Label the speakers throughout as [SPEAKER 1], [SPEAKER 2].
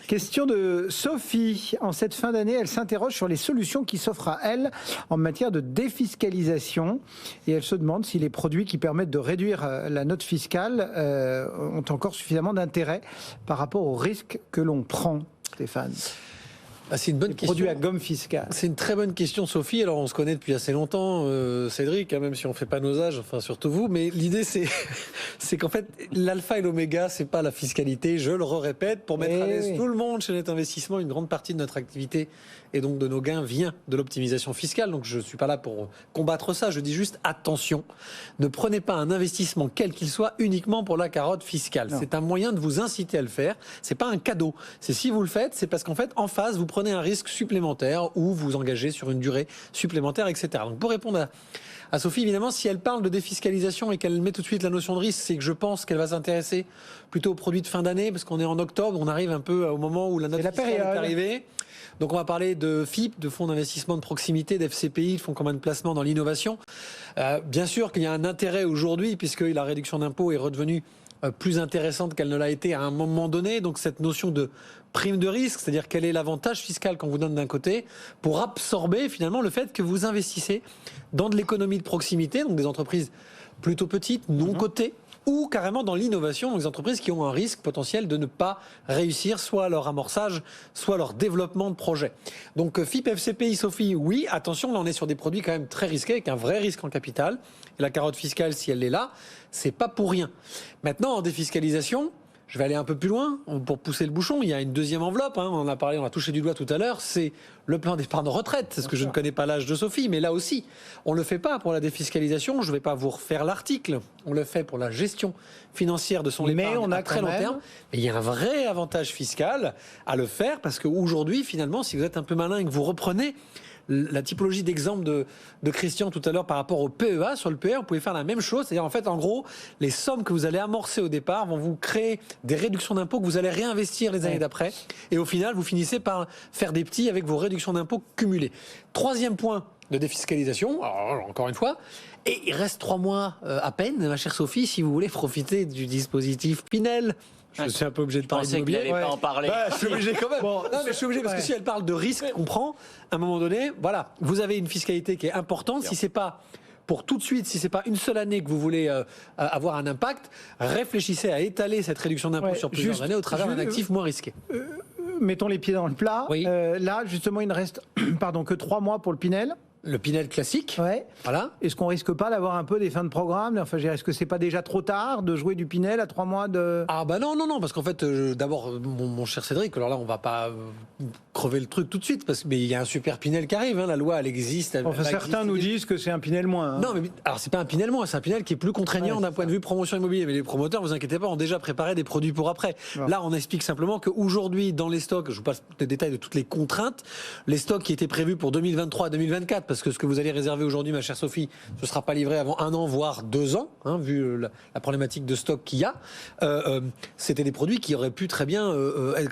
[SPEAKER 1] Question de Sophie. En cette fin d'année, elle s'interroge sur les solutions qui s'offrent à elle en matière de défiscalisation. Et elle se demande si les produits qui permettent de réduire la note fiscale ont encore suffisamment d'intérêt par rapport au risque que l'on prend, Stéphane.
[SPEAKER 2] C'est une bonne question.
[SPEAKER 1] Produits à gomme fiscale.
[SPEAKER 2] C'est une très bonne question, Sophie. Alors, on se connaît depuis assez longtemps, Cédric, hein, même si on ne fait pas nos âges, enfin surtout vous. Mais l'idée, c'est qu'en fait, l'alpha et l'oméga, c'est pas la fiscalité. Je le répète, pour mettre à l'aise tout le monde chez Net Investissement, une grande partie de notre activité et donc de nos gains vient de l'optimisation fiscale. Donc, je ne suis pas là pour combattre ça. Je dis juste attention, ne prenez pas un investissement quel qu'il soit uniquement pour la carotte fiscale. Non. C'est un moyen de vous inciter à le faire. C'est pas un cadeau. C'est si vous le faites, c'est parce qu'en fait, en face, vous prenez un risque supplémentaire ou vous engagez sur une durée supplémentaire, etc. Donc pour répondre à Sophie, évidemment, si elle parle de défiscalisation et qu'elle met tout de suite la notion de risque, c'est que je pense qu'elle va s'intéresser plutôt aux produits de fin d'année, parce qu'on est en octobre, on arrive un peu au moment où la note fiscale est arrivée. Donc on va parler de FIP, de fonds d'investissement de proximité, d'FCPI, de fonds communs de placement dans l'innovation. Bien sûr qu'il y a un intérêt aujourd'hui, puisque la réduction d'impôt est redevenue plus intéressante qu'elle ne l'a été à un moment donné. Donc cette notion de prime de risque, c'est-à-dire quel est l'avantage fiscal qu'on vous donne d'un côté pour absorber finalement le fait que vous investissez dans de l'économie de proximité, donc des entreprises plutôt petites, non cotées, ou carrément dans l'innovation, donc des entreprises qui ont un risque potentiel de ne pas réussir soit leur amorçage, soit leur développement de projet. Donc FIP, FCPI, Sophie, oui, attention, là on est sur des produits quand même très risqués, avec un vrai risque en capital. Et la carotte fiscale, si elle est là, c'est pas pour rien. Maintenant, en défiscalisation, je vais aller un peu plus loin pour pousser le bouchon. Il y a une deuxième enveloppe, hein, on en a parlé, on a touché du doigt tout à l'heure, c'est le plan d'épargne retraite. C'est ce que je ne connais pas l'âge de Sophie, mais là aussi, on ne le fait pas pour la défiscalisation. Je ne vais pas vous refaire l'article. On le fait pour la gestion financière de son épargne à très long terme. Mais il y a un vrai avantage fiscal à le faire parce qu'aujourd'hui, finalement, si vous êtes un peu malin et que vous reprenez la typologie d'exemple de Christian tout à l'heure par rapport au PEA, sur le PEA, vous pouvez faire la même chose. C'est-à-dire, en fait, en gros, les sommes que vous allez amorcer au départ vont vous créer des réductions d'impôts que vous allez réinvestir les années d'après. Et au final, vous finissez par faire des petits avec vos réductions d'impôts cumulées. Troisième point de défiscalisation, alors, encore une fois, et il reste 3 mois à peine, ma chère Sophie, si vous voulez profiter du dispositif Pinel. Je suis un peu obligé de parler d'immobilier.
[SPEAKER 3] Pas en parler.
[SPEAKER 2] Je suis obligé quand même. Bon, non, mais je suis obligé parce que si elle parle de risque, on prend à un moment donné. Voilà, vous avez une fiscalité qui est importante. Si c'est pas pour tout de suite, si c'est pas une seule année que vous voulez avoir un impact, réfléchissez à étaler cette réduction d'impôt sur plusieurs années au travers d'un actif moins risqué.
[SPEAKER 1] Mettons les pieds dans le plat.
[SPEAKER 2] Oui.
[SPEAKER 1] Là, justement, il ne reste que 3 mois pour le Pinel.
[SPEAKER 2] Le Pinel classique.
[SPEAKER 1] Ouais.
[SPEAKER 2] Voilà.
[SPEAKER 1] Est-ce qu'on risque pas d'avoir un peu des fins de programme? Enfin, est-ce que c'est pas déjà trop tard de jouer du Pinel à 3 mois de...
[SPEAKER 2] Ah bah non, parce qu'en fait, d'abord, mon cher Cédric, alors là, on va pas crever le truc tout de suite, mais il y a un super Pinel qui arrive, hein, la loi, elle existe.
[SPEAKER 1] Enfin, certains nous disent que c'est un Pinel moins. Hein.
[SPEAKER 2] Non, mais alors c'est pas un Pinel moins, c'est un Pinel qui est plus contraignant d'un point de vue promotion immobilière. Mais les promoteurs, vous inquiétez pas, ont déjà préparé des produits pour après. Ouais. Là, on explique simplement qu'aujourd'hui, dans les stocks, je vous passe les détails de toutes les contraintes, les stocks qui étaient prévus pour 2023-2024, parce que ce que vous allez réserver aujourd'hui, ma chère Sophie, ce ne sera pas livré avant 1 an, voire 2 ans, hein, vu la problématique de stock qu'il y a. C'était des produits qui auraient pu très bien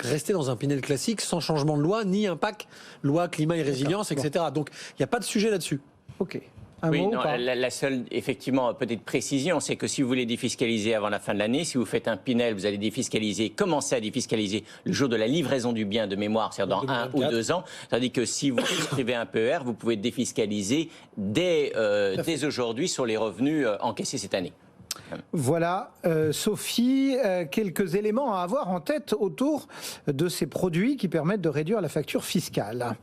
[SPEAKER 2] rester dans un Pinel classique sans changement de loi, ni impact, loi climat et résilience, etc. Donc, il n'y a pas de sujet là-dessus.
[SPEAKER 1] Ok.
[SPEAKER 3] La seule, effectivement, petite précision, c'est que si vous voulez défiscaliser avant la fin de l'année, si vous faites un Pinel, vous allez commencer à défiscaliser le jour de la livraison du bien de mémoire, c'est-à-dire dans 1 ou 2 ans. Tandis que si vous souscrivez un PER, vous pouvez défiscaliser dès aujourd'hui sur les revenus encaissés cette année.
[SPEAKER 1] Voilà, Sophie, quelques éléments à avoir en tête autour de ces produits qui permettent de réduire la facture fiscale.